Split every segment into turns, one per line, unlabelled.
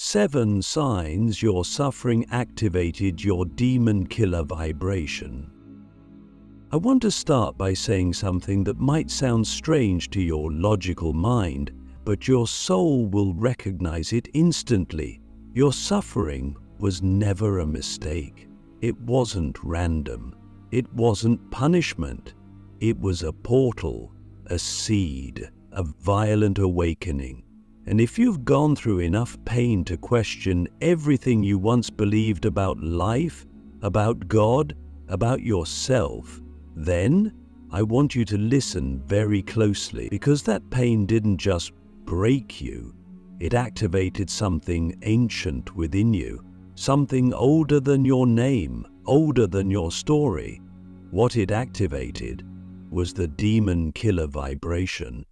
7 signs your suffering activated your demon killer vibration. I want to start by saying something that might sound strange to your logical mind, but your soul will recognize it instantly. Your suffering was never a mistake. It wasn't random. It wasn't punishment. It was a portal, a seed, a violent awakening. And if you've gone through enough pain to question everything you once believed about life, about God, about yourself, then I want you to listen very closely, because that pain didn't just break you. It activated something ancient within you, something older than your name, older than your story. What it activated was the demon killer vibration.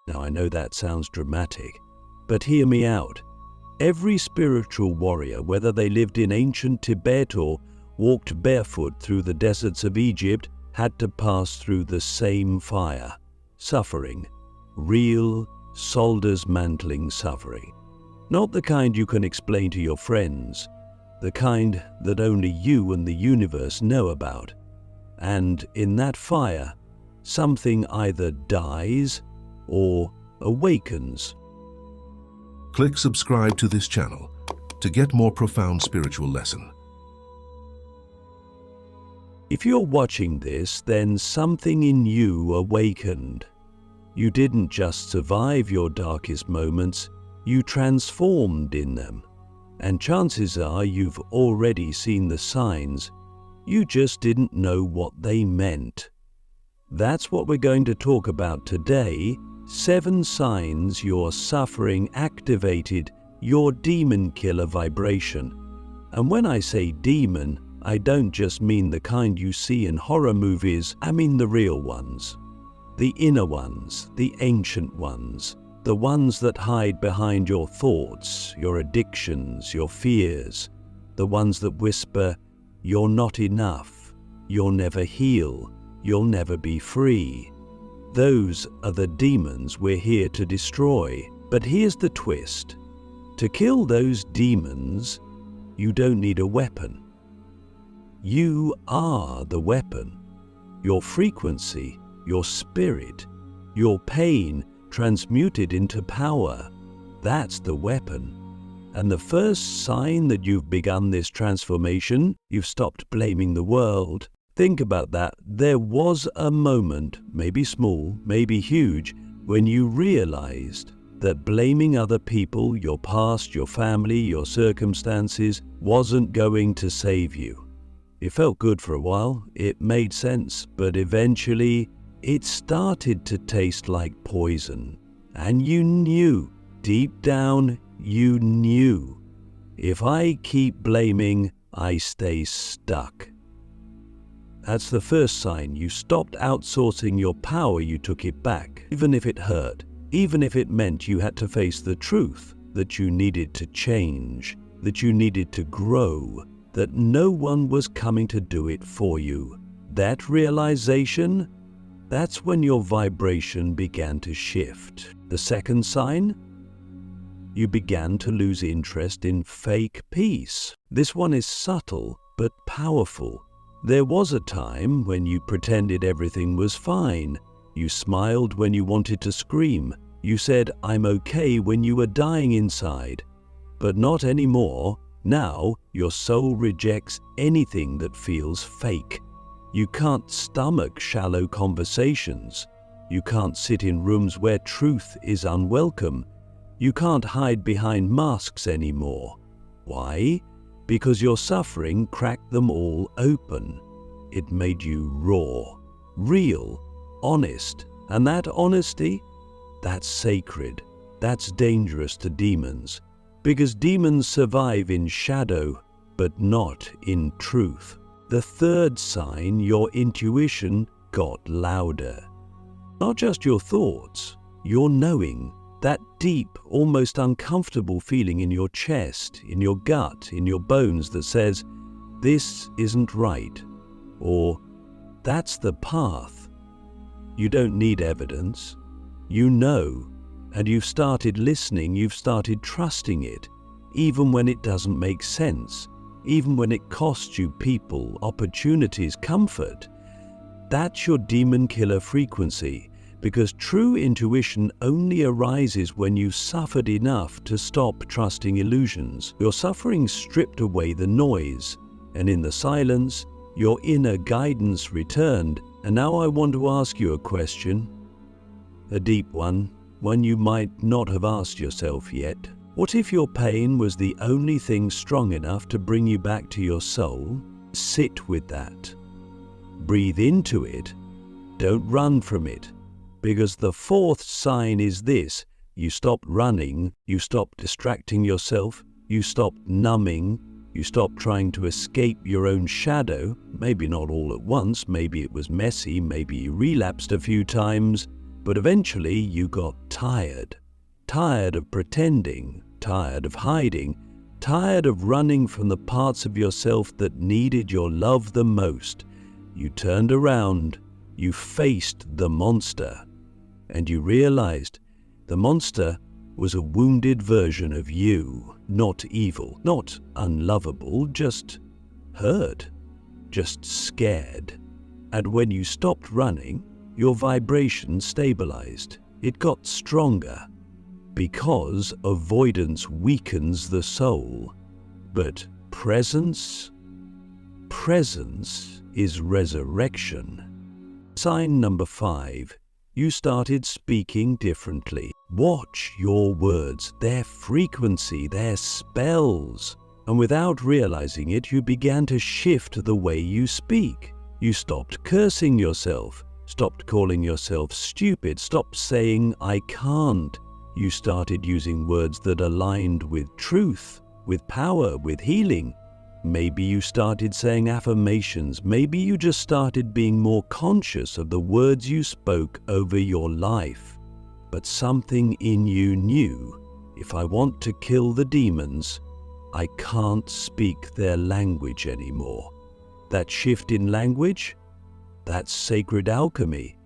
Now, I know that sounds dramatic, but hear me out. Every spiritual warrior, whether they lived in ancient Tibet or walked barefoot through the deserts of Egypt, had to pass through the same fire. Suffering. Real, soul-dismantling suffering. Not the kind you can explain to your friends, the kind that only you and the universe know about. And in that fire, something either dies or awakens.
Click subscribe to this channel to get more profound spiritual lesson.
If you're watching this, then something in you awakened. You didn't just survive your darkest moments, you transformed in them. And chances are you've already seen the signs, you just didn't know what they meant. That's what we're going to talk about today. 7 signs your suffering activated your demon killer vibration. And when I say demon, I don't just mean the kind you see in horror movies, I mean the real ones. The inner ones, the ancient ones, the ones that hide behind your thoughts, your addictions, your fears, the ones that whisper, "You're not enough, you'll never heal, you'll never be free." Those are the demons we're here to destroy. But here's the twist. To kill those demons, you don't need a weapon. You are the weapon. Your frequency, your spirit, your pain transmuted into power. That's the weapon. And the first sign that you've begun this transformation, you've stopped blaming the world. Think about that. There was a moment, maybe small, maybe huge, when you realized that blaming other people, your past, your family, your circumstances, wasn't going to save you. It felt good for a while, it made sense, but eventually it started to taste like poison. And you knew, deep down, you knew, if I keep blaming, I stay stuck. That's the first sign. You stopped outsourcing your power, you took it back. Even if it hurt, even if it meant you had to face the truth, that you needed to change, that you needed to grow, that no one was coming to do it for you. That realization, that's when your vibration began to shift. The second sign, you began to lose interest in fake peace. This one is subtle but powerful. There was a time when you pretended everything was fine. You smiled when you wanted to scream. You said, "I'm okay," when you were dying inside. But not anymore. Now, your soul rejects anything that feels fake. You can't stomach shallow conversations. You can't sit in rooms where truth is unwelcome. You can't hide behind masks anymore. Why? Because your suffering cracked them all open. It made you raw, real, honest. And that honesty, that's sacred. That's dangerous to demons. Because demons survive in shadow, but not in truth. The third sign, your intuition got louder. Not just your thoughts, your knowing. That deep, almost uncomfortable feeling in your chest, in your gut, in your bones that says, "This isn't right," or "That's the path." You don't need evidence. You know. And you've started listening, you've started trusting it, even when it doesn't make sense, even when it costs you people, opportunities, comfort. That's your demon killer frequency, because true intuition only arises when you've suffered enough to stop trusting illusions. Your suffering stripped away the noise, and in the silence, your inner guidance returned. And now I want to ask you a question, a deep one you might not have asked yourself yet. What if your pain was the only thing strong enough to bring you back to your soul? Sit with that. Breathe into it. Don't run from it. Because the fourth sign is this: you stop running, you stop distracting yourself, you stop numbing, you stop trying to escape your own shadow. Maybe not all at once, maybe it was messy, maybe you relapsed a few times, but eventually you got tired. Tired of pretending, tired of hiding, tired of running from the parts of yourself that needed your love the most. You turned around, you faced the monster, and you realized the monster was a wounded version of you, not evil, not unlovable, just hurt, just scared. And when you stopped running, your vibration stabilized. It got stronger, because avoidance weakens the soul. But presence is resurrection. Sign number 5. You started speaking differently. Watch your words, their frequency, their spells. And without realizing it, you began to shift the way you speak. You stopped cursing yourself, stopped calling yourself stupid, stopped saying, "I can't." You started using words that aligned with truth, with power, with healing. Maybe you started saying affirmations. Maybe you just started being more conscious of the words you spoke over your life. But something in you knew, if I want to kill the demons, I can't speak their language anymore. That shift in language, that's sacred alchemy.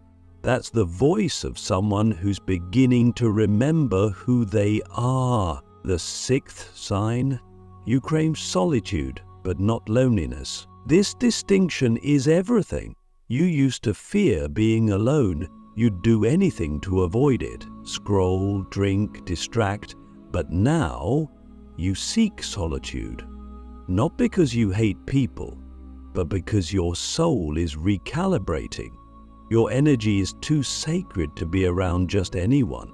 That's the voice of someone who's beginning to remember who they are. The 6th sign, you crave solitude, but not loneliness. This distinction is everything. You used to fear being alone. You'd do anything to avoid it. Scroll, drink, distract. But now, you seek solitude. Not because you hate people, but because your soul is recalibrating. Your energy is too sacred to be around just anyone.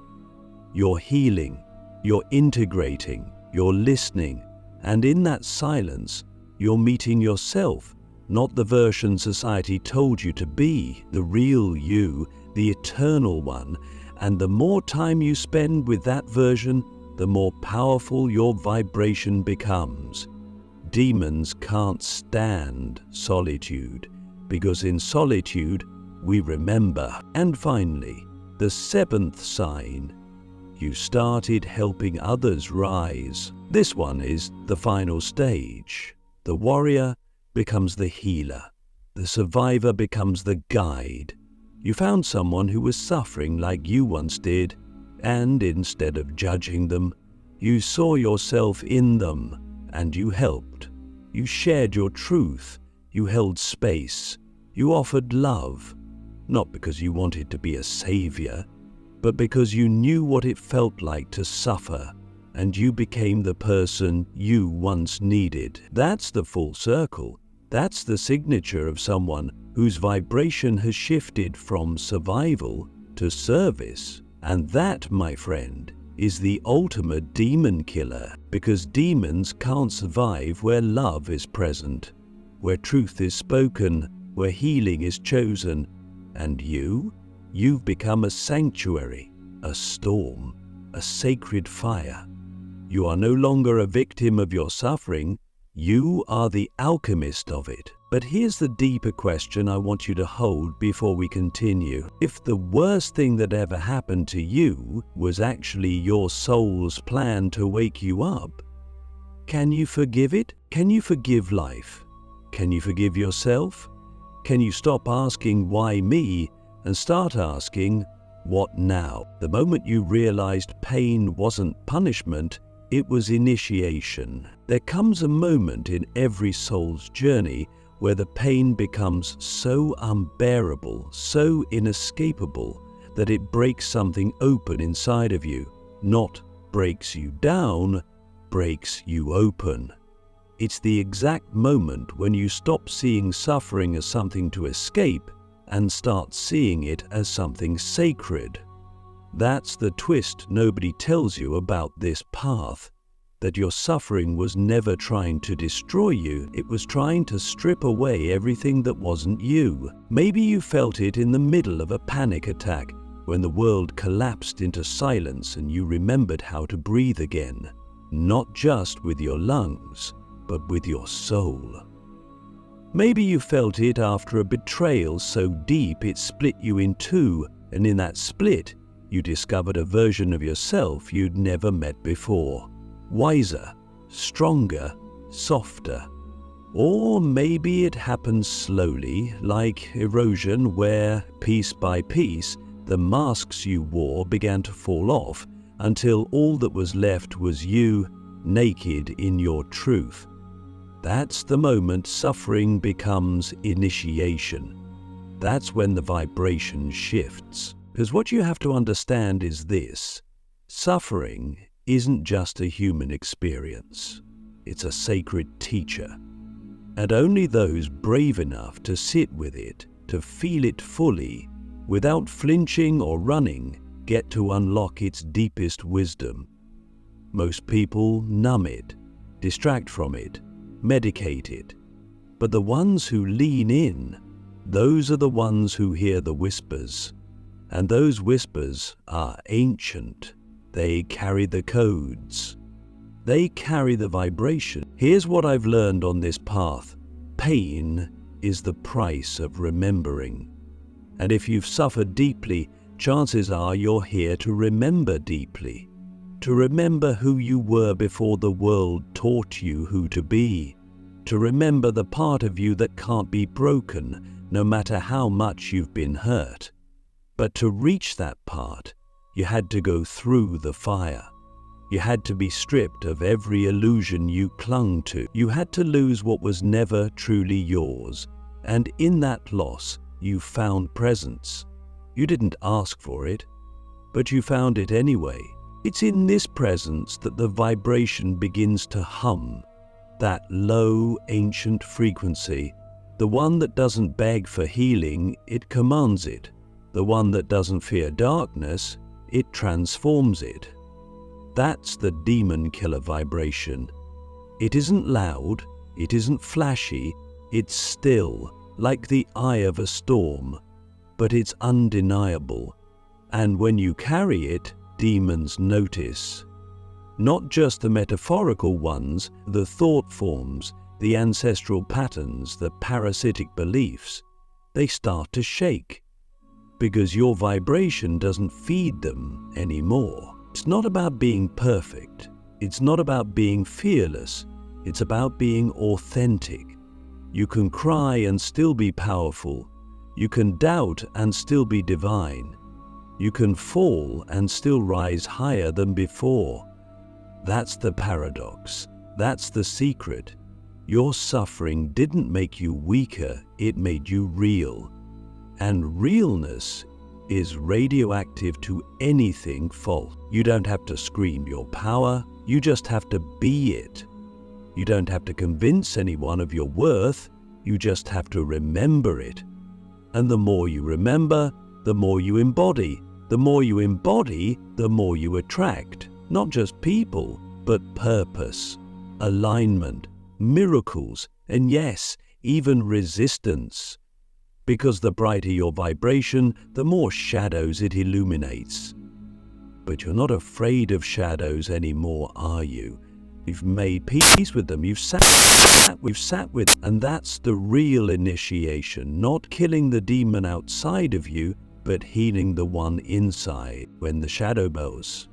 You're healing, you're integrating, you're listening, and in that silence, you're meeting yourself, not the version society told you to be, the real you, the eternal one. And the more time you spend with that version, the more powerful your vibration becomes. Demons can't stand solitude, because in solitude, we remember. And finally, the 7th sign, you started helping others rise. This one is the final stage. The warrior becomes the healer. The survivor becomes the guide. You found someone who was suffering like you once did, and instead of judging them, you saw yourself in them, and you helped. You shared your truth. You held space. You offered love. Not because you wanted to be a savior, but because you knew what it felt like to suffer, and you became the person you once needed. That's the full circle. That's the signature of someone whose vibration has shifted from survival to service. And that, my friend, is the ultimate demon killer, because demons can't survive where love is present, where truth is spoken, where healing is chosen. And you've become a sanctuary, a storm, a sacred fire. You are no longer a victim of your suffering, you are the alchemist of it. But here's the deeper question I want you to hold before we continue. If the worst thing that ever happened to you was actually your soul's plan to wake you up, can you forgive it? Can you forgive life? Can you forgive yourself? Can you stop asking, why me, and start asking, What now? The moment you realized pain wasn't punishment, it was initiation. There comes a moment in every soul's journey where the pain becomes so unbearable, so inescapable, that it breaks something open inside of you. Not breaks you down, breaks you open. It's the exact moment when you stop seeing suffering as something to escape and start seeing it as something sacred. That's the twist nobody tells you about this path, that your suffering was never trying to destroy you, it was trying to strip away everything that wasn't you. Maybe you felt it in the middle of a panic attack, when the world collapsed into silence and you remembered how to breathe again, not just with your lungs, but with your soul. Maybe you felt it after a betrayal so deep it split you in two, and in that split, you discovered a version of yourself you'd never met before. Wiser, stronger, softer. Or maybe it happened slowly, like erosion, where, piece by piece, the masks you wore began to fall off until all that was left was you, naked in your truth. That's the moment suffering becomes initiation. That's when the vibration shifts. Because what you have to understand is this: suffering isn't just a human experience. It's a sacred teacher. And only those brave enough to sit with it, to feel it fully, without flinching or running, get to unlock its deepest wisdom. Most people numb it, distract from it, medicate it. But the ones who lean in, those are the ones who hear the whispers. And those whispers are ancient. They carry the codes. They carry the vibration. Here's what I've learned on this path. Pain is the price of remembering. And if you've suffered deeply, chances are you're here to remember deeply. To remember who you were before the world taught you who to be. To remember the part of you that can't be broken, no matter how much you've been hurt. But to reach that part, you had to go through the fire. You had to be stripped of every illusion you clung to. You had to lose what was never truly yours. And in that loss, you found presence. You didn't ask for it, but you found it anyway. It's in this presence that the vibration begins to hum, that low, ancient frequency, the one that doesn't beg for healing, it commands it. The one that doesn't fear darkness, it transforms it. That's the demon killer vibration. It isn't loud, it isn't flashy, it's still, like the eye of a storm, but it's undeniable. And when you carry it, demons notice. Not just the metaphorical ones, the thought forms, the ancestral patterns, the parasitic beliefs. They start to shake, because your vibration doesn't feed them anymore. It's not about being perfect. It's not about being fearless. It's about being authentic. You can cry and still be powerful. You can doubt and still be divine. You can fall and still rise higher than before. That's the paradox. That's the secret. Your suffering didn't make you weaker, it made you real. And realness is radioactive to anything false. You don't have to scream your power, you just have to be it. You don't have to convince anyone of your worth, you just have to remember it. And the more you remember, the more you embody. The more you embody, the more you attract. Not just people, but purpose, alignment, miracles, and yes, even resistance. Because the brighter your vibration, the more shadows it illuminates. But you're not afraid of shadows anymore, are you? You've made peace with them, you've sat with, and that's the real initiation, not killing the demon outside of you, but healing the one inside. When the shadow bows,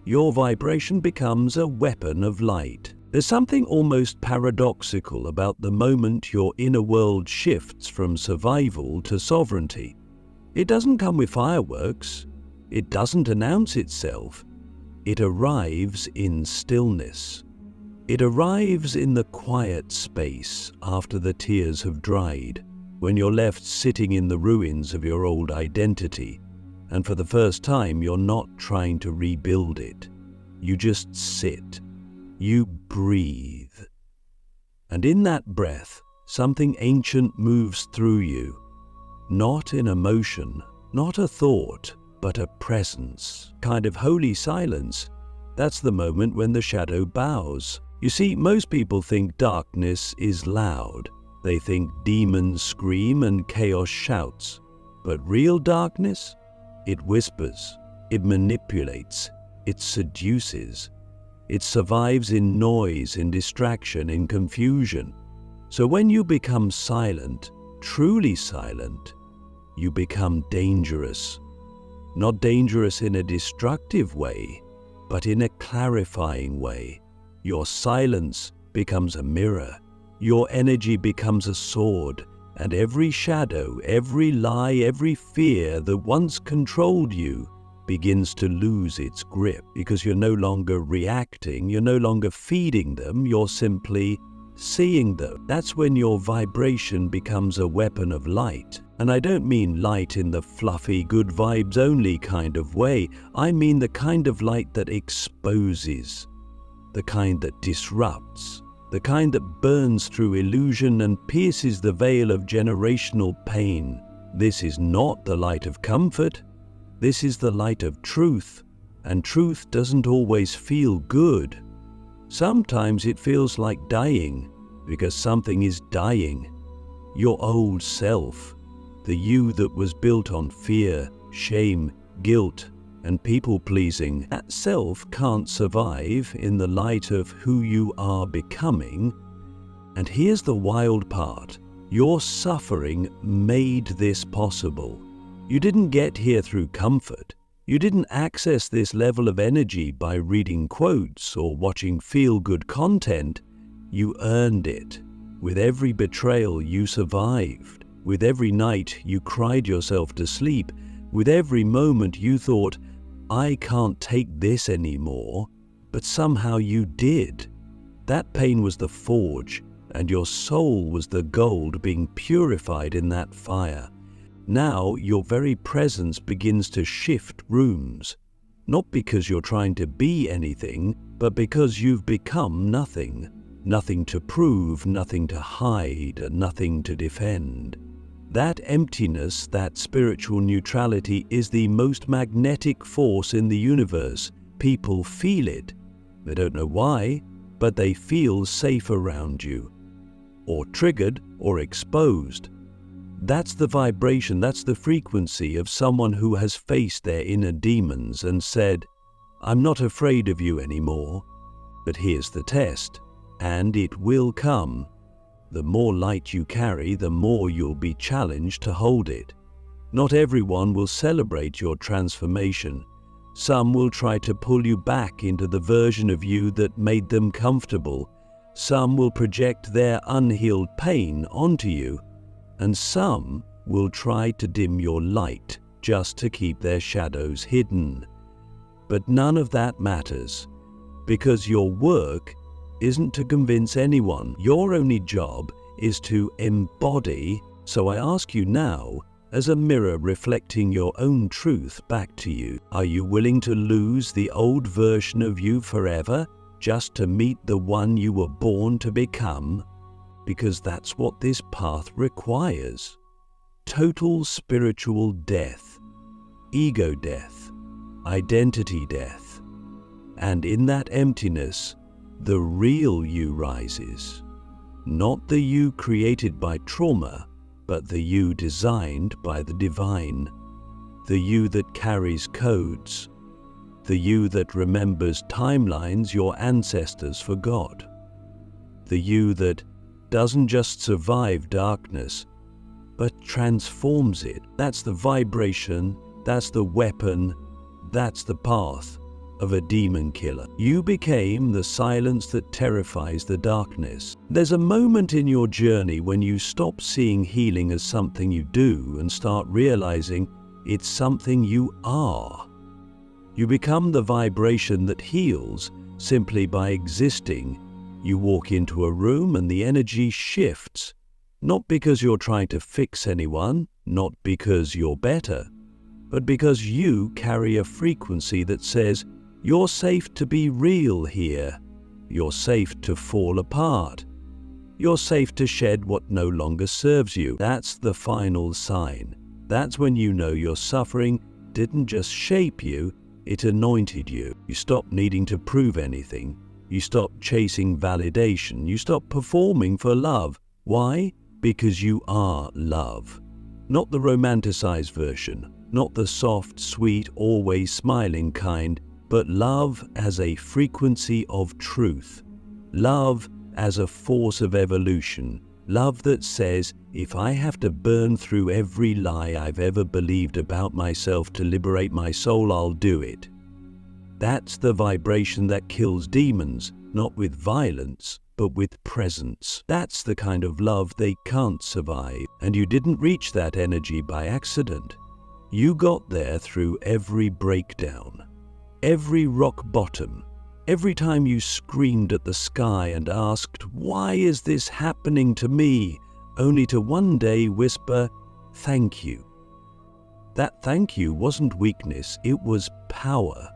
your vibration becomes a weapon of light. There's something almost paradoxical about the moment your inner world shifts from survival to sovereignty. It doesn't come with fireworks. It doesn't announce itself. It arrives in stillness. It arrives in the quiet space after the tears have dried, when you're left sitting in the ruins of your old identity, and for the first time you're not trying to rebuild it. You just sit. You breathe. And in that breath, something ancient moves through you. Not an emotion, not a thought, but a presence, kind of holy silence. That's the moment when the shadow bows. You see, most people think darkness is loud. They think demons scream and chaos shouts. But real darkness? It whispers, it manipulates, it seduces. It survives in noise, in distraction, in confusion. So when you become silent, truly silent, you become dangerous. Not dangerous in a destructive way, but in a clarifying way. Your silence becomes a mirror. Your energy becomes a sword, and every shadow, every lie, every fear that once controlled you begins to lose its grip, because you're no longer reacting, you're no longer feeding them, you're simply seeing them. That's when your vibration becomes a weapon of light. And I don't mean light in the fluffy, good vibes only kind of way. I mean the kind of light that exposes, the kind that disrupts, the kind that burns through illusion and pierces the veil of generational pain. This is not the light of comfort. This is the light of truth, and truth doesn't always feel good. Sometimes it feels like dying, because something is dying. Your old self, the you that was built on fear, shame, guilt, and people-pleasing, that self can't survive in the light of who you are becoming. And here's the wild part. Your suffering made this possible. You didn't get here through comfort. You didn't access this level of energy by reading quotes or watching feel-good content. You earned it. With every betrayal you survived. With every night you cried yourself to sleep. With every moment you thought, I can't take this anymore. But somehow you did. That pain was the forge, and your soul was the gold being purified in that fire. Now your very presence begins to shift rooms, not because you're trying to be anything, but because you've become nothing. Nothing to prove, nothing to hide, and nothing to defend. That emptiness, that spiritual neutrality is the most magnetic force in the universe. People feel it. They don't know why, but they feel safe around you, or triggered, or exposed. That's the vibration, that's the frequency of someone who has faced their inner demons and said, I'm not afraid of you anymore. But here's the test, and it will come. The more light you carry, the more you'll be challenged to hold it. Not everyone will celebrate your transformation. Some will try to pull you back into the version of you that made them comfortable. Some will project their unhealed pain onto you. And some will try to dim your light just to keep their shadows hidden. But none of that matters, because your work isn't to convince anyone. Your only job is to embody. So I ask you now, as a mirror reflecting your own truth back to you, are you willing to lose the old version of you forever just to meet the one you were born to become? Because that's what this path requires. Total spiritual death, ego death, identity death. And in that emptiness, the real you rises. Not the you created by trauma, but the you designed by the divine. The you that carries codes. The you that remembers timelines your ancestors forgot. The you that doesn't just survive darkness, but transforms it. That's the vibration, that's the weapon, that's the path of a demon killer. You became the silence that terrifies the darkness. There's a moment in your journey when you stop seeing healing as something you do and start realizing it's something you are. You become the vibration that heals simply by existing. You walk into a room and the energy shifts, not because you're trying to fix anyone, not because you're better, but because you carry a frequency that says, you're safe to be real here. You're safe to fall apart. You're safe to shed what no longer serves you. That's the final sign. That's when you know your suffering didn't just shape you, it anointed you. You stop needing to prove anything. You stop chasing validation. You stop performing for love. Why? Because you are love. Not the romanticized version, not the soft, sweet, always smiling kind, but love as a frequency of truth. Love as a force of evolution. Love that says, if I have to burn through every lie I've ever believed about myself to liberate my soul, I'll do it. That's the vibration that kills demons, not with violence, but with presence. That's the kind of love they can't survive. And you didn't reach that energy by accident. You got there through every breakdown, every rock bottom, every time you screamed at the sky and asked, why is this happening to me? Only to one day whisper, thank you. That thank you wasn't weakness, it was power.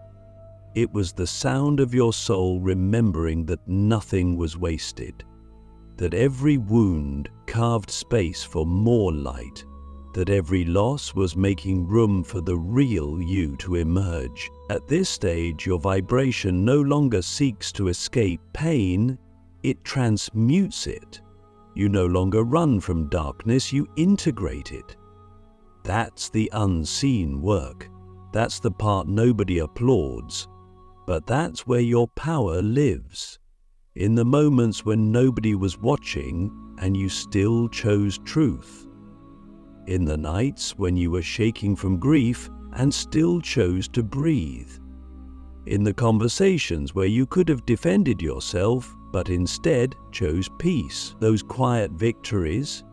It was the sound of your soul remembering that nothing was wasted, that every wound carved space for more light, that every loss was making room for the real you to emerge. At this stage, your vibration no longer seeks to escape pain, it transmutes it. You no longer run from darkness, you integrate it. That's the unseen work. That's the part nobody applauds. But that's where your power lives. In the moments when nobody was watching and you still chose truth. In the nights when you were shaking from grief and still chose to breathe. In the conversations where you could have defended yourself but instead chose peace. Those quiet victories.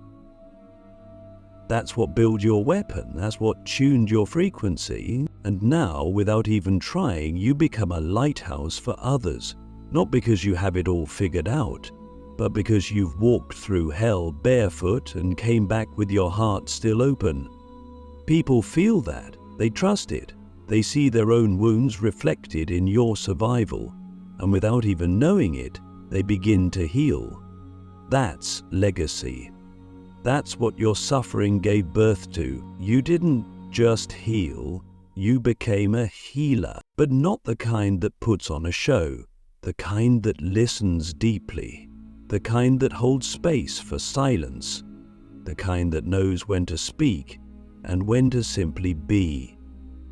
That's what built your weapon, that's what tuned your frequency, and now, without even trying, you become a lighthouse for others, not because you have it all figured out, but because you've walked through hell barefoot and came back with your heart still open. People feel that, they trust it, they see their own wounds reflected in your survival, and without even knowing it, they begin to heal. That's legacy. That's what your suffering gave birth to. You didn't just heal, you became a healer, but not the kind that puts on a show, the kind that listens deeply, the kind that holds space for silence, the kind that knows when to speak and when to simply be.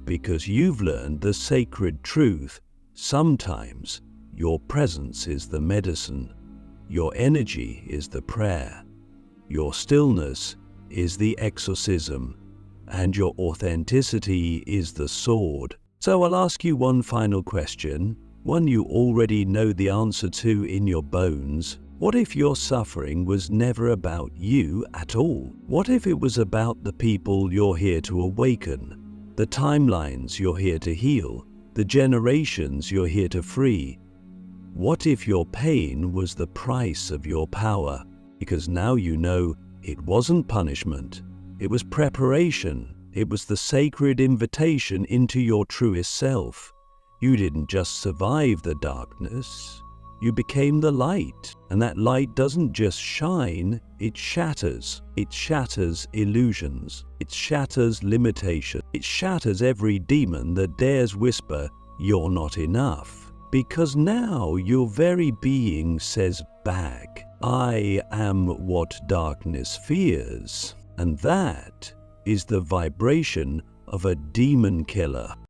Because you've learned the sacred truth, sometimes your presence is the medicine, your energy is the prayer. Your stillness is the exorcism, and your authenticity is the sword. So I'll ask you one final question, one you already know the answer to in your bones. What if your suffering was never about you at all? What if it was about the people you're here to awaken, the timelines you're here to heal, the generations you're here to free? What if your pain was the price of your power? Because now you know it wasn't punishment, it was preparation, it was the sacred invitation into your truest self. You didn't just survive the darkness, you became the light. And that light doesn't just shine, it shatters. It shatters illusions, it shatters limitation, it shatters every demon that dares whisper, "You're not enough." Because now your very being says back, "I am what darkness fears." And that is the vibration of a demon killer.